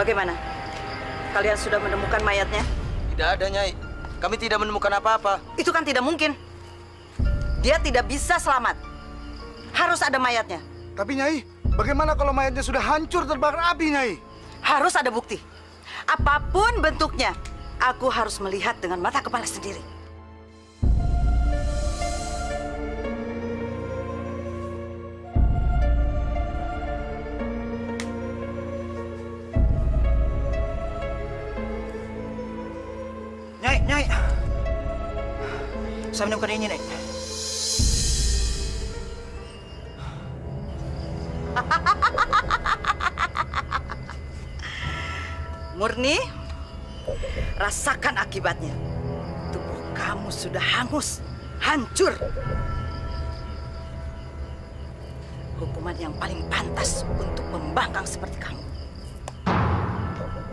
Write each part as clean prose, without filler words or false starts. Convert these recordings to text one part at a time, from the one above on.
Bagaimana? Kalian sudah menemukan mayatnya? Tidak ada, Nyai. Kami tidak menemukan apa-apa. Itu kan tidak mungkin. Dia tidak bisa selamat. Harus ada mayatnya. Tapi Nyai, bagaimana kalau mayatnya sudah hancur terbakar api, Nyai? Harus ada bukti. Apapun bentuknya, aku harus melihat dengan mata kepala sendiri. Nyai. Saya menemukan ini, Nyai. Murni, rasakan akibatnya. Tubuh kamu sudah hangus, hancur. Hukuman yang paling pantas untuk pembangkang seperti kamu.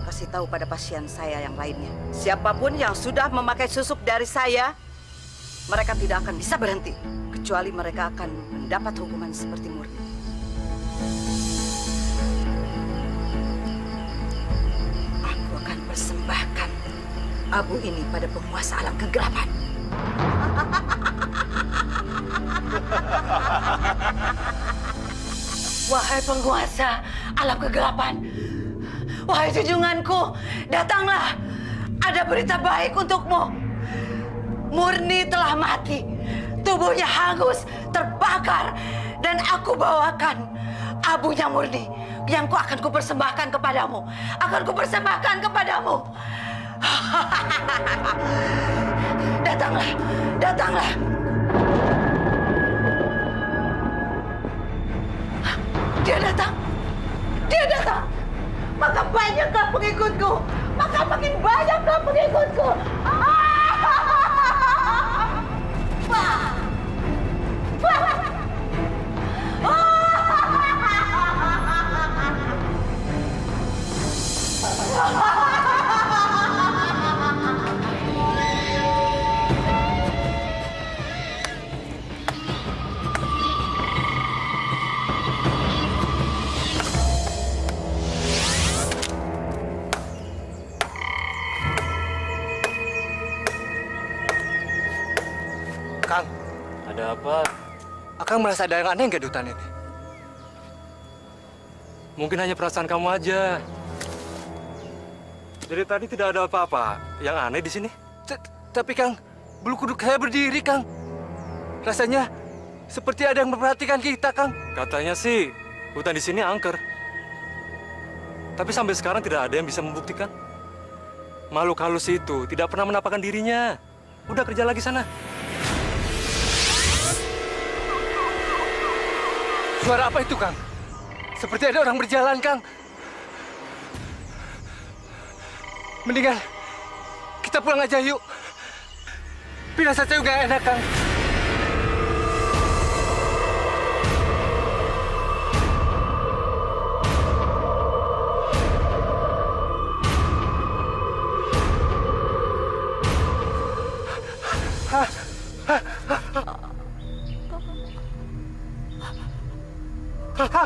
Kasih tahu pada pasien saya yang lainnya. Siapapun yang sudah memakai susuk dari saya, mereka tidak akan bisa berhenti. Kecuali mereka akan mendapat hukuman seperti Murni. Aku akan persembahkan abu ini pada penguasa alam kegelapan. Wahai penguasa alam kegelapan, wahai junjunganku, datanglah. Ada berita baik untukmu. Murni telah mati. Tubuhnya hangus, terbakar. Dan aku bawakan abunya Murni yang akan kupersembahkan kepadamu. Akan kupersembahkan kepadamu. Datanglah, datanglah. Dia datang. Dia datang. Maka banyaklah pengikutku. Maka makin banyaklah pengikutku. Kang, Ada apa? Akang merasa ada yang aneh nggak di hutan ini? Mungkin hanya perasaan kamu aja. Dari tadi tidak ada apa-apa yang aneh di sini. Tapi Kang, bulu kuduk saya berdiri, Kang. Rasanya seperti ada yang memperhatikan kita, Kang. Katanya sih hutan di sini angker. Tapi sampai sekarang tidak ada yang bisa membuktikan. Makhluk halus itu tidak pernah menampakkan dirinya. Udah kerja lagi sana. Suara apa itu, Kang? Seperti ada orang berjalan, Kang. Mendingan kita pulang aja yuk. Pirasat saya nggak enak, Kang.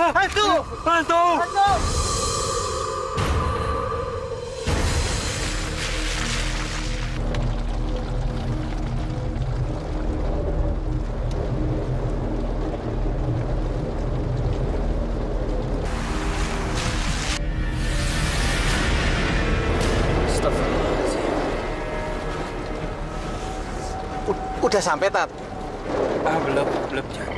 Hantu! Hantu! Udah sampai, Tat? Belum, Jan.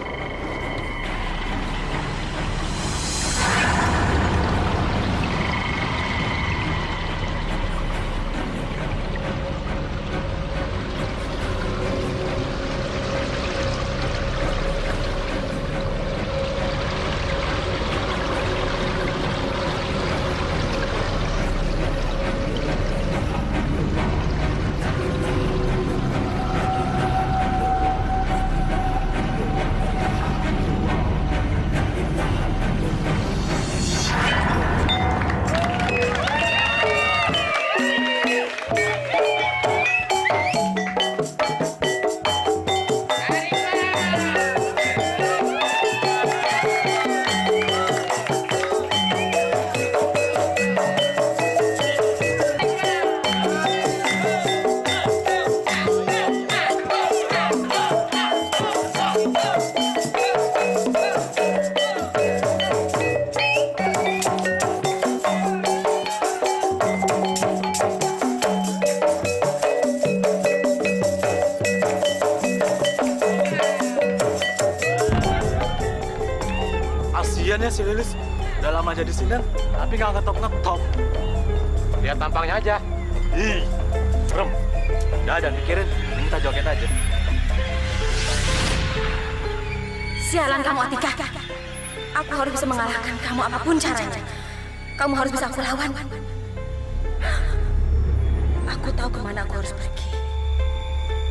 Lagian ya si Lilis udah lama jadi sinden, tapi nggak ngetop-ngetop. Lihat tampangnya aja. Ih, serem. Udah jangan pikirin, kita joget aja. Sialan kamu, Atika. Aku harus bisa mengalahkan kamu apapun caranya. Kamu harus bisa aku lawan. Aku tahu kemana aku harus pergi.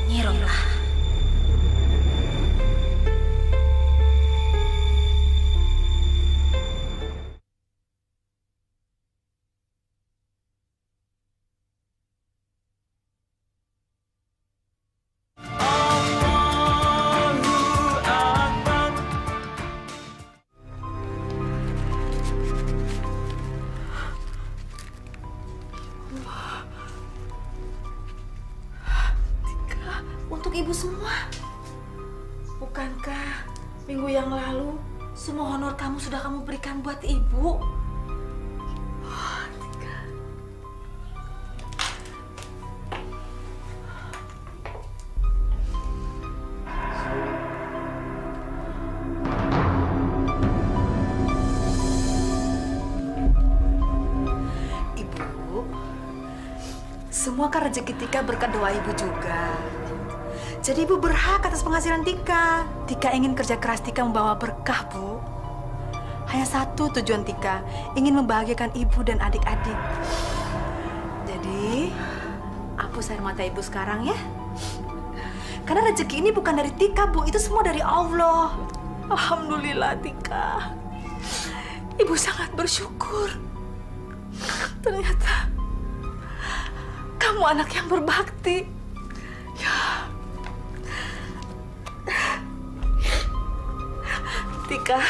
Nyi Romlah. Untuk ibu semua. Bukankah minggu yang lalu semua honor kamu sudah kamu berikan buat ibu? Tika. Ibu, semua kan rezeki Tika berkat doa ibu juga. Jadi ibu berhak atas penghasilan Tika. Tika ingin kerja keras Tika membawa berkah, Bu. Hanya satu tujuan Tika, ingin membahagiakan ibu dan adik-adik. Jadi, hapus air mata ibu sekarang ya. Karena rezeki ini bukan dari Tika, Bu. Itu semua dari Allah. Alhamdulillah, Tika. Ibu sangat bersyukur. Ternyata kamu anak yang berbakti. Ya. Tika,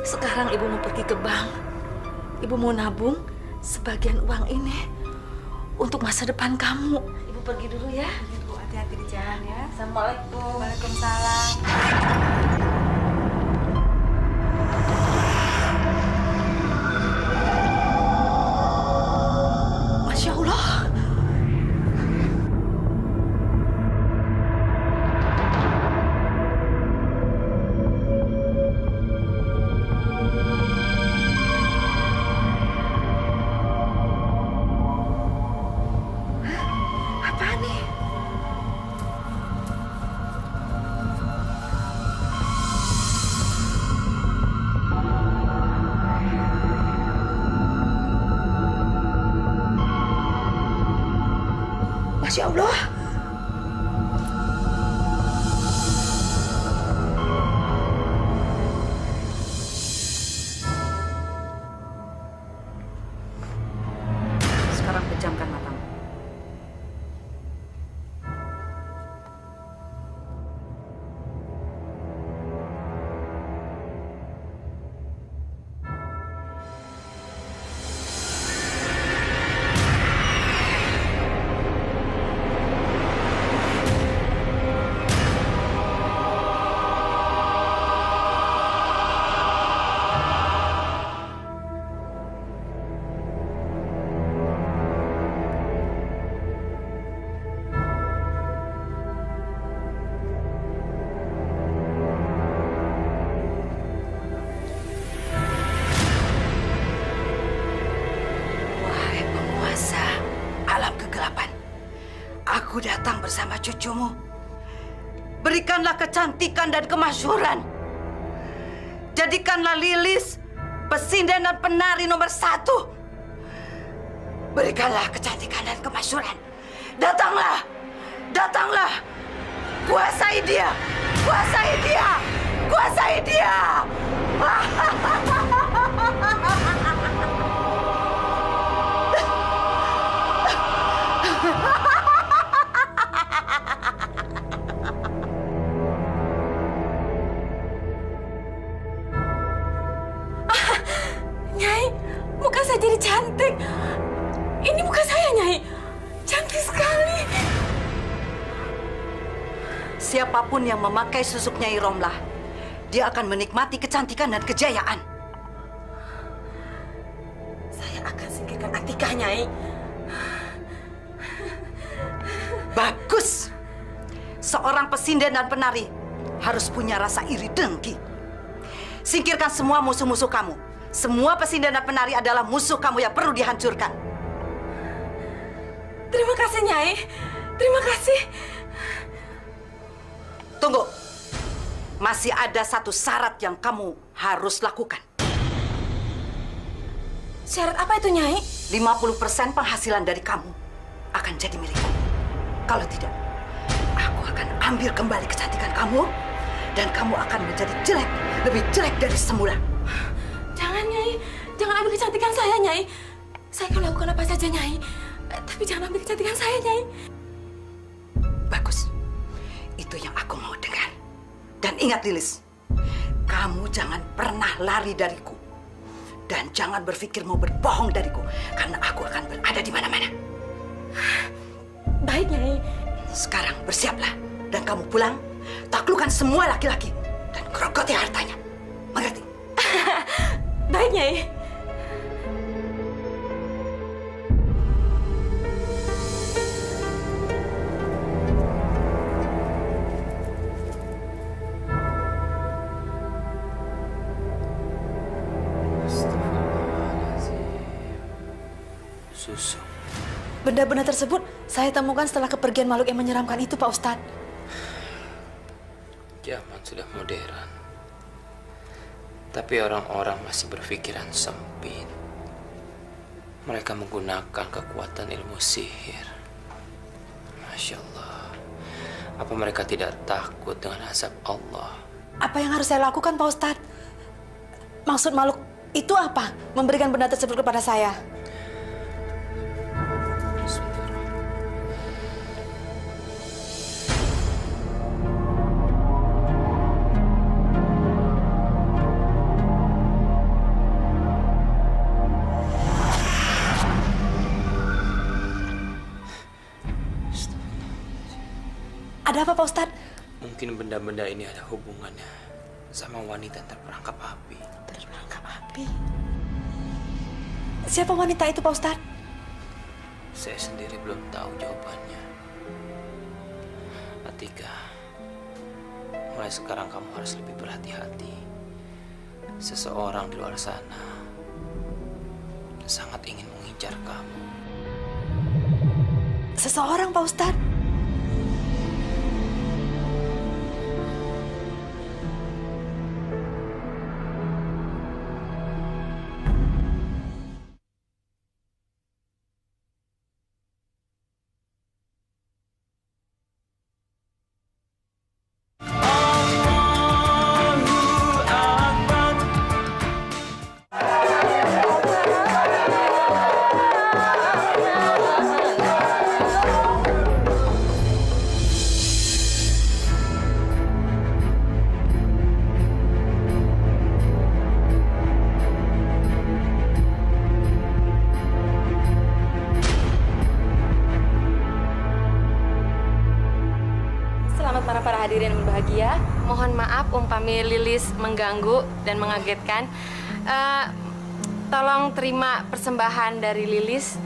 sekarang ibu mau pergi ke bank. Ibu mau nabung sebagian uang ini untuk masa depan kamu. Ibu pergi dulu ya. Ibu hati-hati di jalan ya. Assalamualaikum. Waalaikumsalam. Masya Allah. Masya Allah. Sekarang pejamkan matamu. Aku datang bersama cucumu. Berikanlah kecantikan dan kemasyhuran. Jadikanlah Lilis pesinden dan penari nomor 1. Berikanlah kecantikan dan kemasyhuran. Datanglah, datanglah. Kuasai dia, kuasai dia, kuasai dia. Nyai, muka saya jadi cantik. Ini muka saya, Nyai. Cantik sekali. Siapapun yang memakai susuk Nyai Romlah, dia akan menikmati kecantikan dan kejayaan. Saya akan singkirkan Atika, Nyai. Bagus. Seorang pesinden dan penari harus punya rasa iri dengki. Singkirkan semua musuh-musuh kamu. Semua pesindan dan penari adalah musuh kamu yang perlu dihancurkan. Terima kasih, Nyai. Terima kasih. Tunggu. Masih ada satu syarat yang kamu harus lakukan. Syarat apa itu, Nyai? 50% penghasilan dari kamu akan jadi milikku. Kalau tidak, aku akan ambil kembali kecantikan kamu dan kamu akan menjadi jelek, lebih jelek dari semula. Jangan, Nyai. Jangan ambil kecantikan saya, Nyai. Saya akan lakukan apa saja, Nyai. Tapi jangan ambil kecantikan saya, Nyai. Bagus. Itu yang aku mau dengar. Dan ingat, Lilis, kamu jangan pernah lari dariku. Dan jangan berpikir mau berbohong dariku, karena aku akan berada di mana-mana. Baik, Nyai. Sekarang bersiaplah, dan kamu pulang, taklukkan semua laki-laki, dan gerogoti hartanya. Mengerti? Baik, Nyai. Susu. Benda-benda tersebut saya temukan setelah kepergian makhluk yang menyeramkan itu, Pak Ustadz. Zaman sudah modern. Tapi orang-orang masih berpikiran sempit. Mereka menggunakan kekuatan ilmu sihir. Masya Allah. Apa mereka tidak takut dengan azab Allah? Apa yang harus saya lakukan, Pak Ustadz? Maksud makhluk itu apa? Memberikan benda tersebut kepada saya. Ada apa, Pak Ustadz? Mungkin benda-benda ini ada hubungannya sama wanita terperangkap api. Terperangkap api? Siapa wanita itu, Pak Ustadz? Saya sendiri belum tahu jawabannya. Atika, mulai sekarang kamu harus lebih berhati-hati. Seseorang di luar sana sangat ingin mengincar kamu. Seseorang, Pak Ustadz? Para hadirin yang berbahagia, mohon maaf umpami Lilis mengganggu dan mengagetkan. Tolong terima persembahan dari Lilis.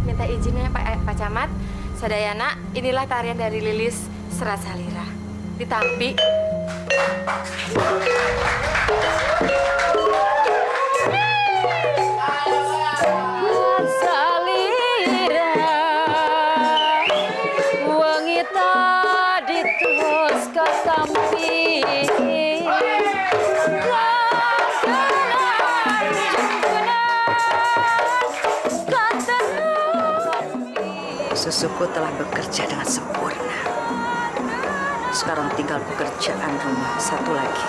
Minta izinnya Pak Camat, Sadayana, inilah tarian dari Lilis Serat Salira. Ditampi. Susuku telah bekerja dengan sempurna. Sekarang tinggal pekerjaan rumah satu lagi.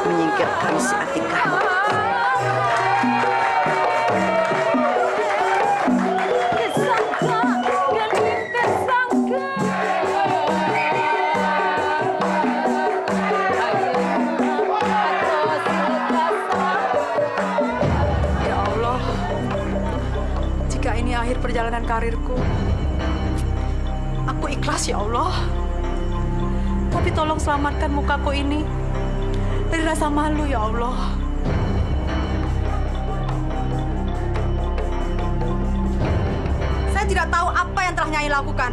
Menyingkirkan si Atika. Akhir perjalanan karirku. Aku ikhlas, ya Allah. Tapi tolong selamatkan mukaku ini dari rasa malu, ya Allah. Saya tidak tahu apa yang telah Nyai lakukan.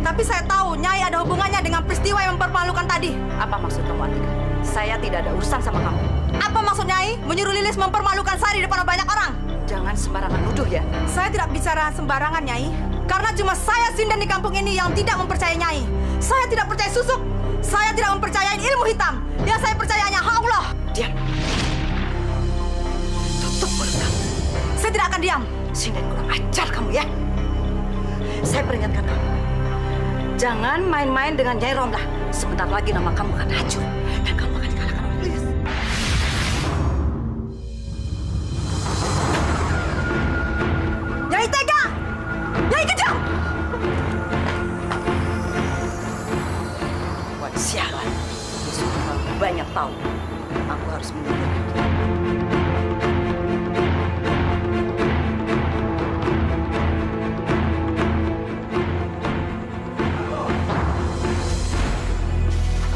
Tapi saya tahu Nyai ada hubungannya dengan peristiwa yang mempermalukan tadi. Apa maksud kamu, Atika? Saya tidak ada urusan sama kamu. Apa maksud Nyai menyuruh Lilis mempermalukan saya di depan banyak orang? Jangan sembarangan nuduh ya. Saya tidak bicara sembarangan, Nyai. Karena cuma saya Sinden di kampung ini yang tidak mempercayai Nyai. Saya tidak percaya susuk. Saya tidak mempercayai ilmu hitam. Yang saya percaya hanya Allah. Diam. Tutup mulut kamu. Saya tidak akan diam. Sinden kurang ajar kamu ya. Saya peringatkan kamu. Jangan main-main dengan Nyai Romlah. Sebentar lagi nama kamu akan hancur. Dan kamu akan dikalahkan oleh Lilis. Nyai tega! Nyai kejam! Wah, sialan. Dia sudah terlalu banyak tahu. Aku harus menyingkirkan dia.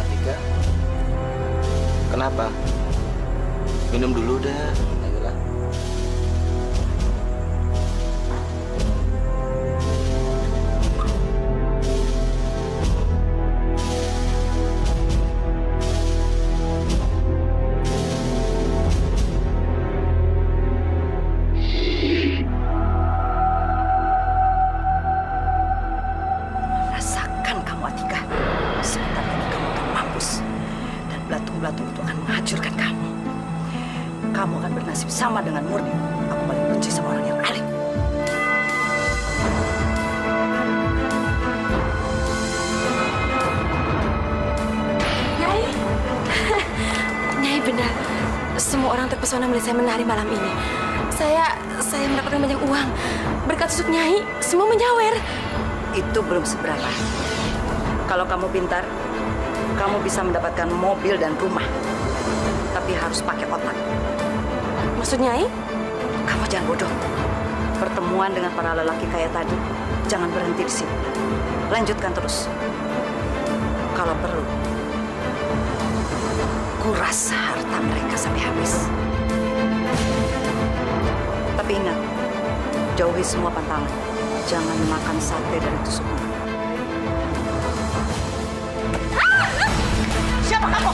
Atika, kenapa? Minum dulu dah. Ayolah. Rasakan kamu, Atika. Sebentar lagi kamu akan mampus. Dan belatung-belatung itu akan menghancurkan kamu. Kamu akan bernasib sama dengan Murni. Aku paling benci sama orang yang alim. Nyai, Nyai benar. Semua orang terpesona melihat saya menari malam ini. Saya mendapatkan banyak uang. Berkat susuk Nyai, semua menyawer. Itu belum seberapa. Kalau kamu pintar, kamu bisa mendapatkan mobil dan rumah. Tapi harus pakai otak. Maksud Nyai? Kamu jangan bodoh. Pertemuan dengan para lelaki kaya tadi, jangan berhenti di sini. Lanjutkan terus. Kalau perlu, kuras harta mereka sampai habis. Tapi ingat, jauhi semua pantangan. Jangan makan sate dari tusuk mulut. Siapa kamu?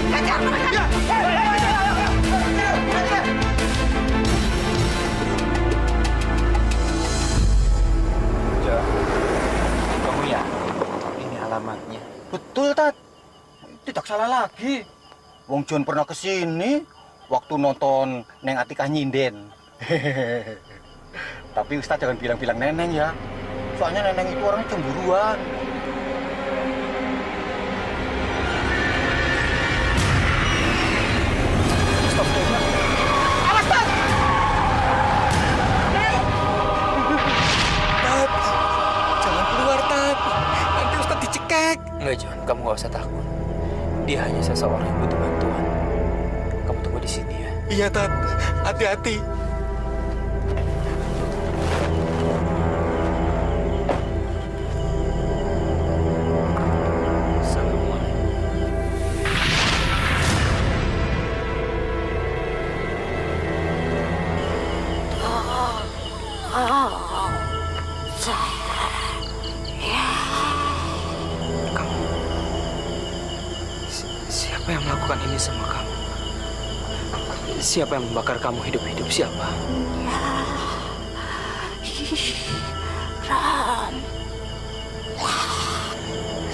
Kejar mereka! Kamu ya? Ini alamatnya. Betul, Tat. Tidak salah lagi. Wong John pernah kesini waktu nonton Neng Atika nyinden. Tapi Ustaz jangan bilang-bilang Neneng ya. Soalnya Neneng itu orang cemburuan. Stop, stop. Awas, Tat! Tat, jangan keluar, Tat. Nanti Ustaz dicekek. Enggak, John. Kamu nggak usah takut. Dia hanya seseorang yang butuh bantuan. Kamu tunggu di sini ya. Iya, Tat. Hati-hati. Siapa yang melakukan ini sama kamu? Siapa yang membakar kamu hidup-hidup? Siapa?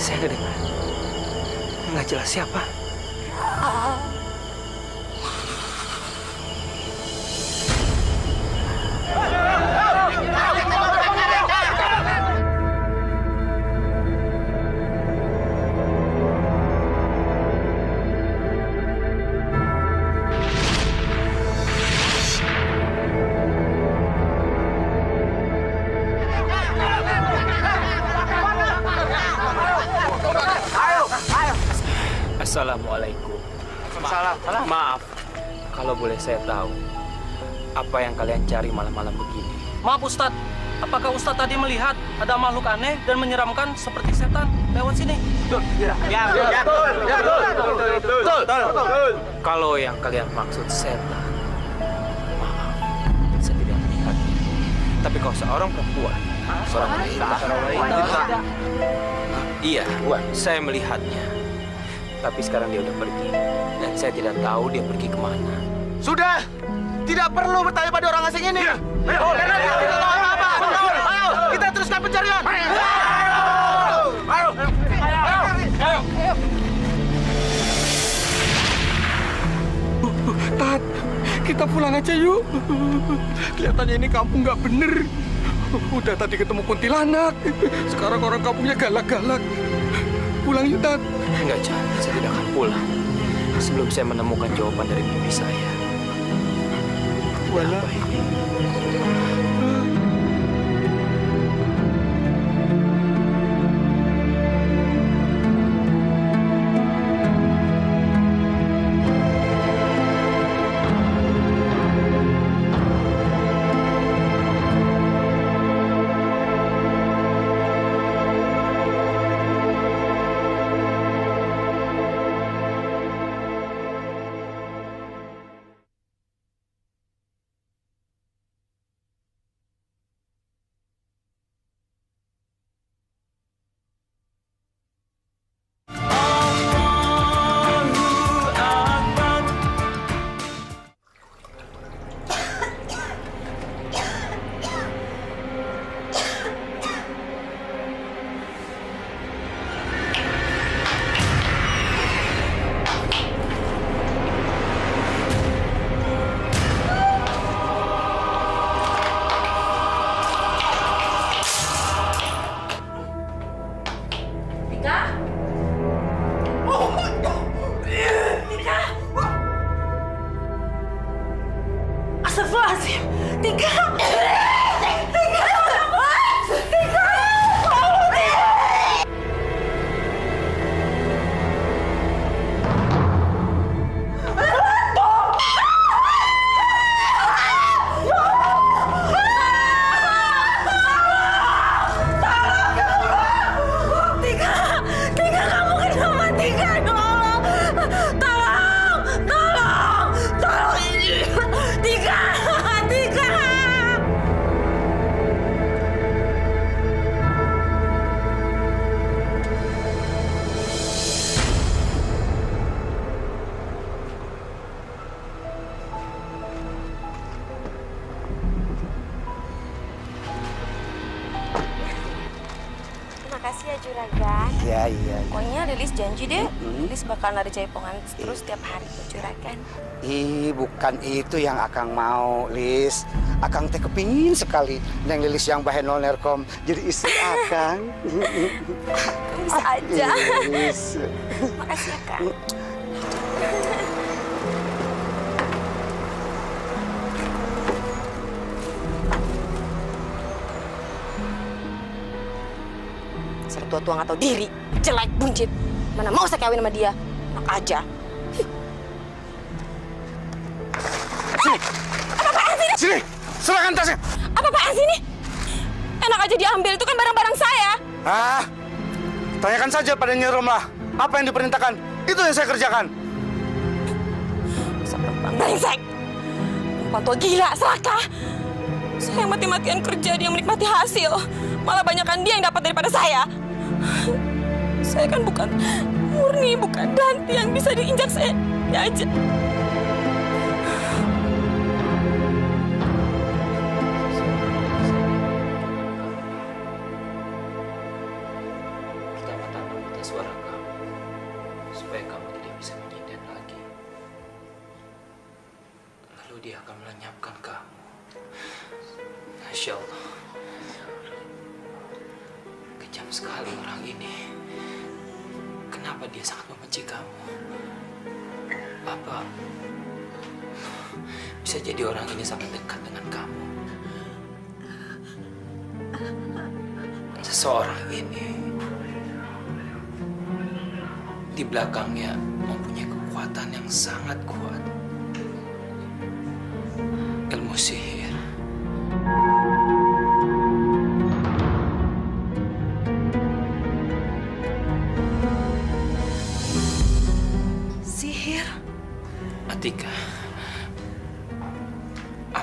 Saya nggak dengar. Nggak jelas siapa. Assalamualaikum. Maaf, kalau boleh saya tahu, apa yang kalian cari malam-malam begini? Maaf Ustadz, apakah Ustadz tadi melihat ada makhluk aneh dan menyeramkan seperti setan lewat sini? Betul. Kalau yang kalian maksud setan, maaf, Tapi kau seorang perempuan, seorang wanita. Iya, saya melihatnya. Tapi sekarang dia udah pergi. Dan saya tidak tahu dia pergi kemana. Sudah! Tidak perlu bertanya pada orang asing ini. Karena dia tidak tahu apa-apa. Ayo, kita teruskan pencarian. Ayo. Tat, kita pulang aja yuk. Kelihatannya ini kampung nggak bener. Udah tadi ketemu kuntilanak. Sekarang orang kampungnya galak-galak. Pulang yuk, Tat. Enggak, Chan. Saya tidak akan pulang sebelum saya menemukan jawaban dari mimpi saya. Wala. Apa ini? Astagfirullahaladzim. Tika! Makasih ya Juragan. Iya. Pokoknya Lilis janji deh, Lilis bakal nari jaipongan terus tiap hari buat Juragan. Bukan itu yang Akang mau, Lis. Akang teh kepingin sekali Neng Lilis yang bahe nol nerkom jadi istri Akang. Bisa aja. Lis. Makasih ya, Kak. Tua-tua nggak tahu diri, jelek, buncit. Mana mau saya kawin sama dia? Enak aja. Apa-apaan sih ini? Sini, serahkan tasnya. Apa-apaan sih ini? Enak aja diambil, itu kan barang-barang saya. Tanyakan saja pada Nyi Romlah. Apa yang diperintahkan, itu yang saya kerjakan. Perempuan brengsek. Perempuan tua gila, serakah. Saya mati-matian kerja, dia menikmati hasil. Malah banyakan dia yang dapat daripada saya. Saya kan bukan murni, bukan Danti yang bisa diinjak saya aja. Pertama-tama minta suara kamu supaya kamu tidak bisa menyindir lagi. Lalu dia akan melenyapkan kamu. Masya Allah. Kejam sekali orang ini. Kenapa dia sangat membenci kamu? Apa bisa jadi orang ini sangat dekat dengan kamu? Seseorang ini di belakangnya mempunyai kekuatan yang sangat kuat. Ilmu sihir. Sihir? Atika,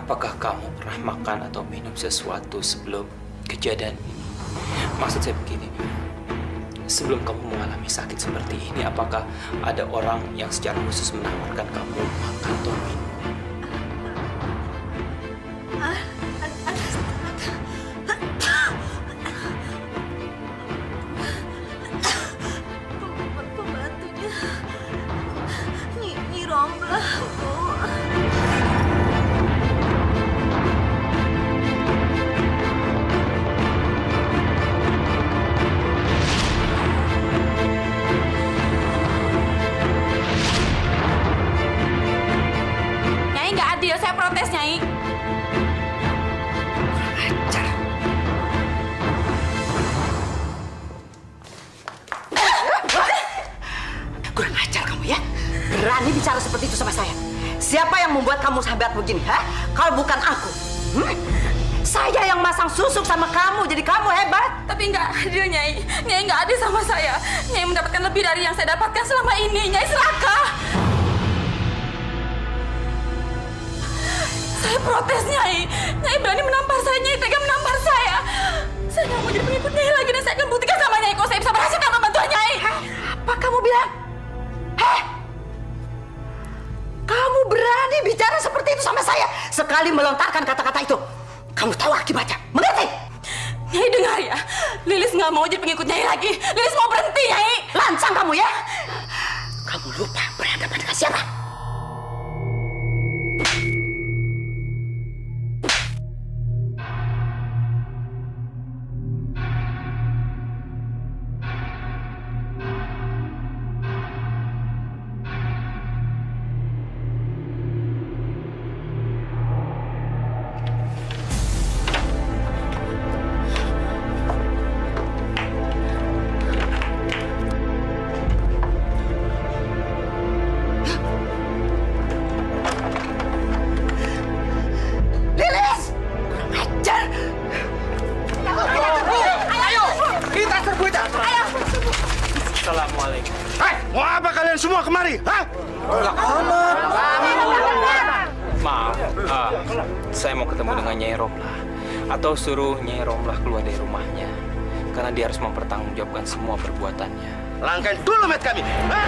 apakah kamu pernah makan atau minum sesuatu sebelum kejadian ini? Maksud saya begini, sebelum kamu mengalami sakit seperti ini, apakah ada orang yang secara khusus menawarkan kamu makan atau minum? Pembantunya Nyi Romlah, Bu. Nyai nggak adil, saya protes, Nyai. Ajar. Kurang ajar kamu ya. Berani bicara seperti itu sama saya. Siapa yang membuat kamu sahabat begini, ha? Kalau bukan aku. Saya yang masang susuk sama kamu, jadi kamu hebat. Tapi nggak adil, Nyai. Nyai nggak adil sama saya. Nyai mendapatkan lebih dari yang saya dapatkan selama ini. Nyai serakah. Saya protes, Nyai. Nyai berani menampar saya. Nyai tega menampar saya. Saya nggak mau jadi pengikut Nyai lagi, dan saya akan buktikan sama Nyai kalau saya bisa berhasil tanpa bantuan Nyai. Apa kamu bilang? Heh? Kamu berani bicara seperti itu sama saya? Sekali melontarkan kata-kata itu, kamu tahu akibatnya. Mengerti? Nyai dengar ya. Lilis nggak mau jadi pengikut Nyai lagi. Lilis mau berhenti, Nyai. Lancang kamu ya? Kamu lupa berhadapan dengan siapa? Assalamualaikum. Mau apa kalian semua kemari? Hah? Maaf, saya mau ketemu dengan Nyai Romlah. Atau suruh Nyai Romlah keluar dari rumahnya. Karena dia harus mempertanggungjawabkan semua perbuatannya. Langkain dulu met kami. Hah?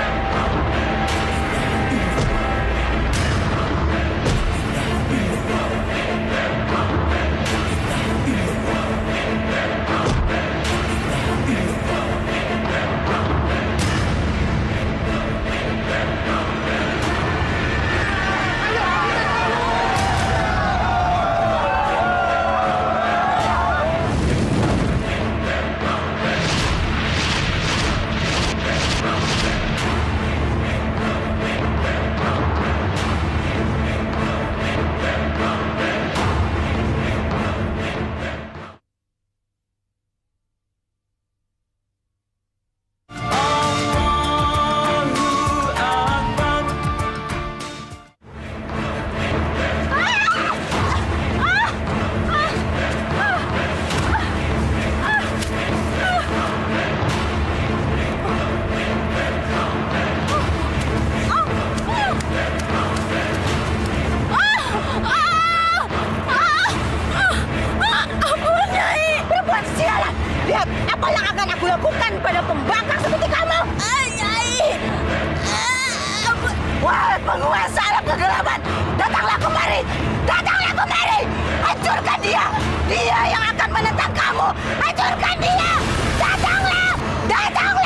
penguasa alam kegelapan, datanglah kemari, datanglah kemari, hancurkan dia, dia yang akan menentang kamu, hancurkan dia, datanglah, datanglah.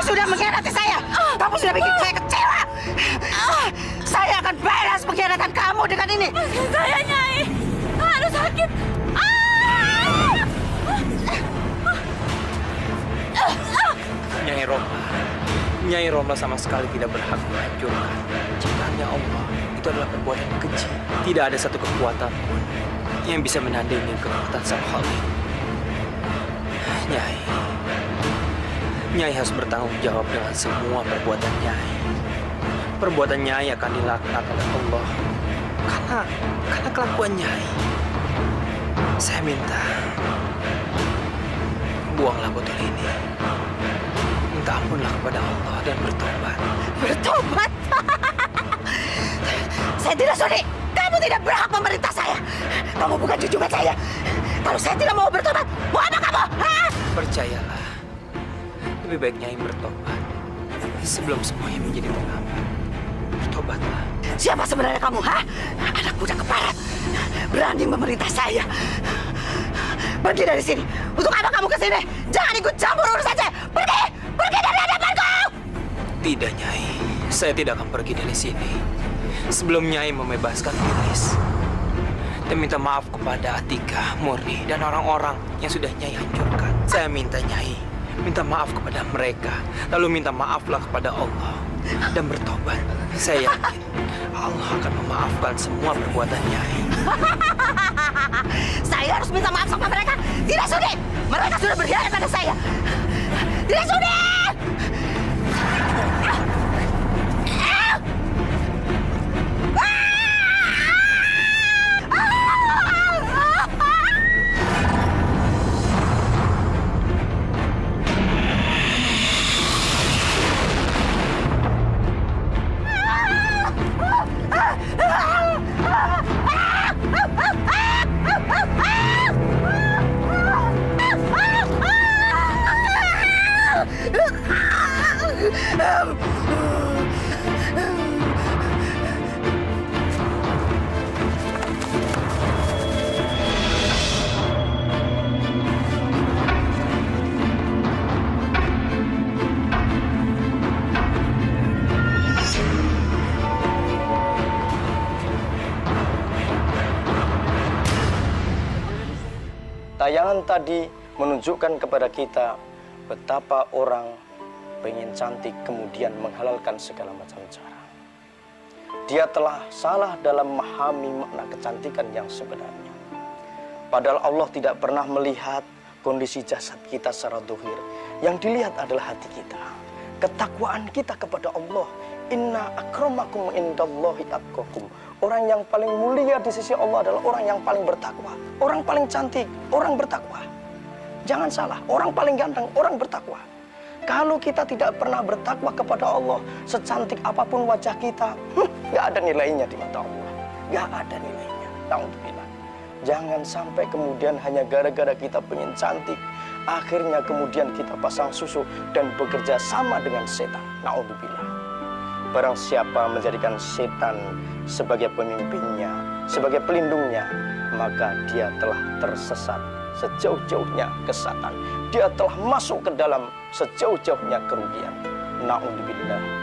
Sudah mengkhianati saya. Kamu sudah bikin saya kecewa. Saya akan balas pengkhianatan kamu dengan ini. Saya, Nyai. Harus Nyai Romla sama sekali tidak berhak menghancurkan ciptaannya Allah. Itu adalah perbuatan keji. Tidak ada satu kekuatan pun yang bisa menandingi kekuatan Sang Khalik. Nyai harus bertanggung jawab dengan semua perbuatan Nyai. Perbuatan Nyai akan dilaknat oleh Allah karena kelakuan Nyai. Saya minta buanglah botol ini. Minta ampunlah kepada Allah dan bertobat. Bertobat? Saya tidak sudi. Kamu tidak berhak memerintah saya. Kamu bukan junjungan saya. Kalau saya tidak mau bertobat, mau apa kamu? Hah? Percayalah, lebih baik Nyai bertobat sebelum semuanya menjadi terlambat. Bertobatlah. Siapa sebenarnya kamu, ha? Anak budak keparat. Berani memerintah saya. Pergi dari sini. Untuk apa kamu ke sini? Jangan ikut campur urusan saya. Pergi! Pergi dari hadapanku! Tidak, Nyai. Saya tidak akan pergi dari sini sebelum Nyai membebaskan Lilis. Dan minta maaf kepada Atika, Murni, dan orang-orang yang sudah Nyai hancurkan. Saya minta Nyai minta maaf kepada mereka, lalu minta maaflah kepada Allah dan bertobat. Saya yakin Allah akan memaafkan semua perbuatan Nyai. Saya harus minta maaf sama mereka. Tidak sudi. Mereka sudah berkhianat pada saya. Tidak sudi. Tayangan tadi menunjukkan kepada kita betapa orang pengen cantik kemudian menghalalkan segala macam cara. Dia telah salah dalam memahami makna kecantikan yang sebenarnya. Padahal Allah tidak pernah melihat kondisi jasad kita secara zahir. Yang dilihat adalah hati kita. Ketakwaan kita kepada Allah. Inna akramakum indallahi atqakum. Orang yang paling mulia di sisi Allah adalah orang yang paling bertakwa. Orang paling cantik, orang bertakwa. Jangan salah, orang paling ganteng, orang bertakwa. Kalau kita tidak pernah bertakwa kepada Allah, secantik apapun wajah kita, nggak ada nilainya di mata Allah. Nggak ada nilainya. Alhamdulillah. Jangan sampai kemudian hanya gara-gara kita pengen cantik, akhirnya kemudian kita pasang susu dan bekerja sama dengan setan. Naudzubillah. Barang siapa menjadikan setan sebagai pemimpinnya, sebagai pelindungnya, maka dia telah tersesat sejauh-jauhnya kesesatan. Dia telah masuk ke dalam sejauh-jauhnya kerugian. Naudzubillah.